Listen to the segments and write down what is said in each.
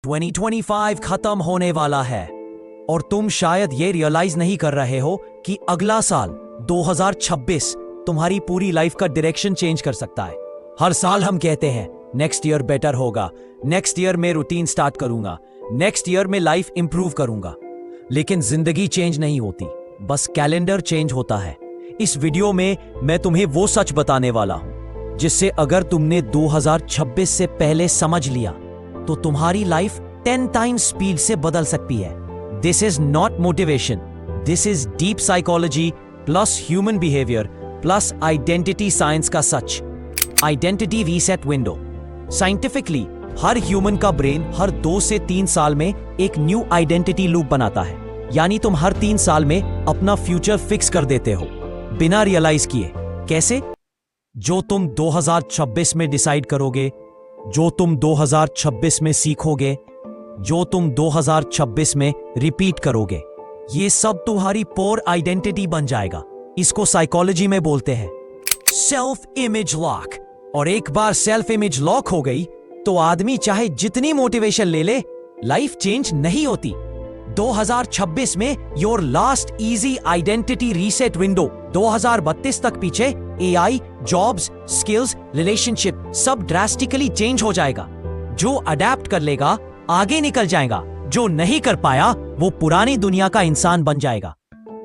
2025 खत्म होने वाला है और तुम शायद ये रियलाइज नहीं कर रहे हो कि अगला साल 2026 तुम्हारी पूरी लाइफ का डायरेक्शन चेंज कर सकता है। हर साल हम कहते हैं नेक्स्ट ईयर बेटर होगा, नेक्स्ट ईयर में रूटीन स्टार्ट करूंगा, नेक्स्ट ईयर में लाइफ इंप्रूव करूंगा, लेकिन जिंदगी चेंज नहीं होती, बस कैलेंडर चेंज होता है। इस वीडियो में मैं तुम्हें वो सच बताने वाला हूं जिससे अगर तुमने 2026 से पहले समझ लिया तो तुम्हारी लाइफ 10 टाइम्स स्पीड से बदल सकती है। This is not motivation, this is deep psychology plus human behaviour plus identity science का सच। Identity reset window. साइंटिफिकली हर ह्यूमन का ब्रेन हर 2 से 3 साल में एक न्यू आइडेंटिटी लूप बनाता है, यानी तुम हर 3 साल में अपना फ्यूचर फिक्स कर देते हो बिना रियलाइज किए। कैसे? जो तुम 2026 में डिसाइड करोगे, जो तुम 2026 में सीखोगे, जो तुम 2026 में रिपीट करोगे, ये सब तुम्हारी पोर आइडेंटिटी बन जाएगा। इसको साइकोलॉजी में बोलते हैं सेल्फ इमेज लॉक। और एक बार सेल्फ इमेज लॉक हो गई तो आदमी चाहे जितनी मोटिवेशन ले ले, लाइफ चेंज नहीं होती। 2026 में your last easy identity reset window. 2032 तक पीछे एआई, जॉब्स, स्किल्स, रिलेशनशिप सब ड्रास्टिकली चेंज हो जाएगा। जो अडेप्ट कर लेगा आगे निकल जाएगा, जो नहीं कर पाया वो पुरानी दुनिया का इंसान बन जाएगा।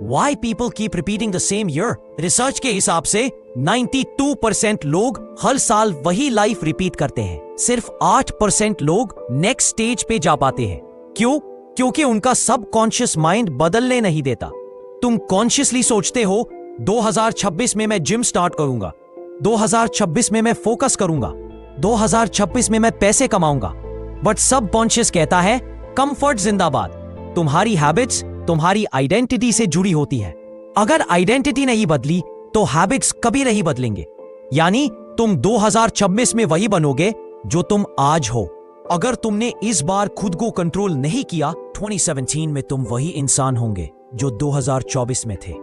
Why people keep repeating the same year? Research के हिसाब से 92% लोग हर साल वही लाइफ रिपीट करते हैं। सिर्फ 8% लोग नेक्स्ट स्टेज पे जा पाते हैं। क्यों? क्योंकि उनका सबकॉन्शियस माइंड बदलने नहीं देता। तुम कॉन्शियसली सोचते हो 2026 में मैं जिम स्टार्ट करूंगा, 2026 में मैं फोकस करूंगा, 2026 में मैं पैसे कमाऊंगा, बट सबकॉन्शियस कहता है कंफर्ट जिंदाबाद। तुम्हारी हैबिट्स तुम्हारी आइडेंटिटी से जुड़ी होती है। अगर आइडेंटिटी नहीं बदली तो हैबिट्स कभी नहीं बदलेंगे, यानी तुम 2026 में वही बनोगे जो तुम आज हो। अगर तुमने इस बार खुद को कंट्रोल नहीं किया, 2017 में तुम वही इंसान होंगे जो 2024 में थे।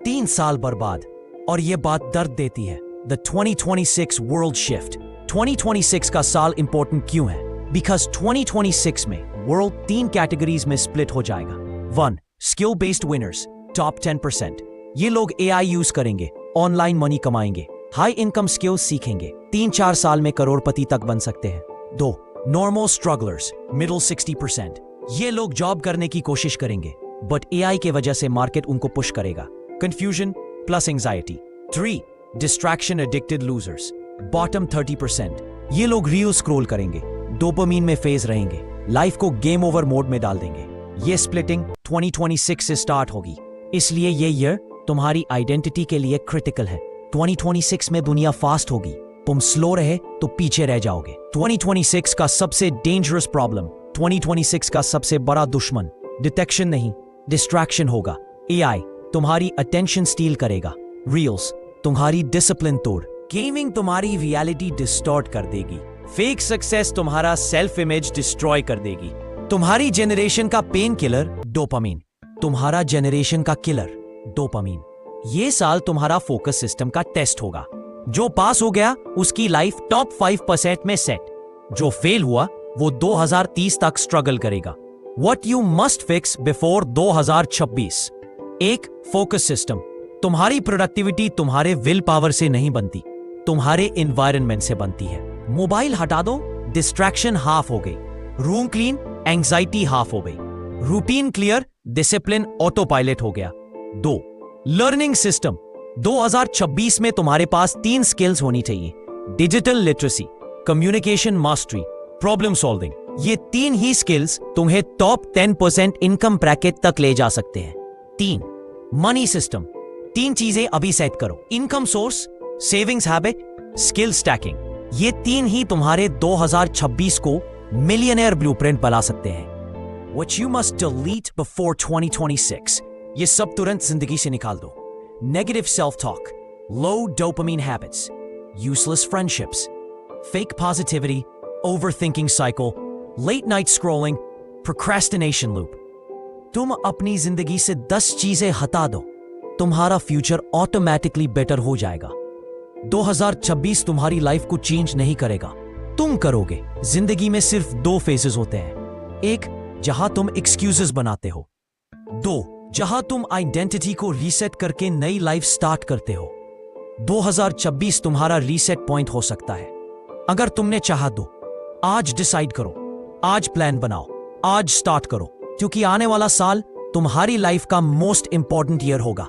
3 साल बर्बाद। और यह बात दर्द देती है। The 2026 world shift. 2026 का साल इंपॉर्टेंट क्यों है? बिकॉज 2026 में वर्ल्ड 3 कैटेगरीज में स्प्लिट हो जाएगा। 1. Skill based winners, top 10%। ये लोग एआई यूज करेंगे, ऑनलाइन मनी कमाएंगे, हाई इनकम स्किल्स सीखेंगे, 3-4 साल में करोड़पति तक बन सकते हैं। 2. Normal strugglers, middle 60%। ये लोग जॉब करने की कोशिश करेंगे, बट एआई के वजह से मार्केट उनको पुश करेगा। Confusion plus anxiety. 3. Distraction addicted losers, bottom 30%। ये लोग रील स्क्रॉल करेंगे, डोपामीन में फेज रहेंगे, लाइफ को गेम ओवर मोड में डाल देंगे। ये स्प्लिटिंग 2026 से स्टार्ट होगी, इसलिए ये ईयर तुम्हारी आइडेंटिटी के लिए क्रिटिकल है। 2026 में दुनिया फास्ट होगी, तुम स्लो रहे तो पीछे रह जाओगे। 2026 का सबसे डेंजरस प्रॉब्लम, 2026 का सबसे बड़ा दुश्मन डिटेक्शन नहीं, डिस्ट्रैक्शन होगा। एआई तुम्हारी अटेंशन स्टील करेगा, रील्स तुम्हारी डिसिप्लिन तोड़, गेमिंग तुम्हारी रियलिटी डिस्टॉर्ट कर देगी, फेक सक्सेस तुम्हारा सेल्फ इमेज डिस्ट्रॉय कर देगी। तुम्हारी जेनरेशन का पेन किलर डोपामीन, तुम्हारा जेनरेशन का किलर डोपामीन। ये साल तुम्हारा फोकस सिस्टम का टेस्ट होगा। जो पास हो गया उसकी लाइफ टॉप 5% में सेट, जो फेल हुआ वो 2030 तक स्ट्रगल करेगा। What you must fix before 2026। 1. Focus system. तुम्हारी प्रोडक्टिविटी तुम्हारे विल पावर से नहीं बनती, तुम्हारे एनवायरनमेंट से बनती है। मोबाइल हटा दो, डिस्ट्रैक्शन हाफ हो गई। रूम क्लीन, एंग्जाइटी हाफ हो गई। Routine clear, discipline auto pilot हो गया। 2. Learning system. 2026 में तुम्हारे पास 3 स्किल्स होनी चाहिए। Digital literacy, communication mastery, problem solving. ये 3 ही स्किल्स तुम्हें टॉप 10% इनकम ब्रैकेट तक ले जा सकते हैं। 3. Money system. 3 चीजें अभी सेट करो। Income source, savings habit, skill stacking. ये 3 ही तुम्हारे 2026 को मिलियनेयर ब्लूप्रिंट बना सकते हैं। What you must delete before 2026. ये सब तुरंत जिंदगी से निकाल दो। Negative self talk, low dopamine habits, useless friendships, fake positivity, overthinking cycle, late night scrolling, procrastination loop. तुम अपनी जिंदगी से 10 चीजें हटा दो, तुम्हारा फ्यूचर ऑटोमेटिकली बेटर हो जाएगा। 2026 तुम्हारी लाइफ को चेंज नहीं करेगा, तुम करोगे। जिंदगी में सिर्फ 2 फेजेस होते हैं, एक, जहां तुम एक्सक्यूजेस बनाते हो। 2, जहां तुम आइडेंटिटी को रीसेट करके नई लाइफ स्टार्ट करते हो। 2026 तुम्हारा रीसेट पॉइंट हो सकता है। अगर तुमने चाहा तो आज डिसाइड करो, आज प्लान बनाओ, आज स्टार्ट करो, क्योंकि आने वाला साल तुम्हारी लाइफ का मोस्ट इंपॉर्टेंट ईयर होगा।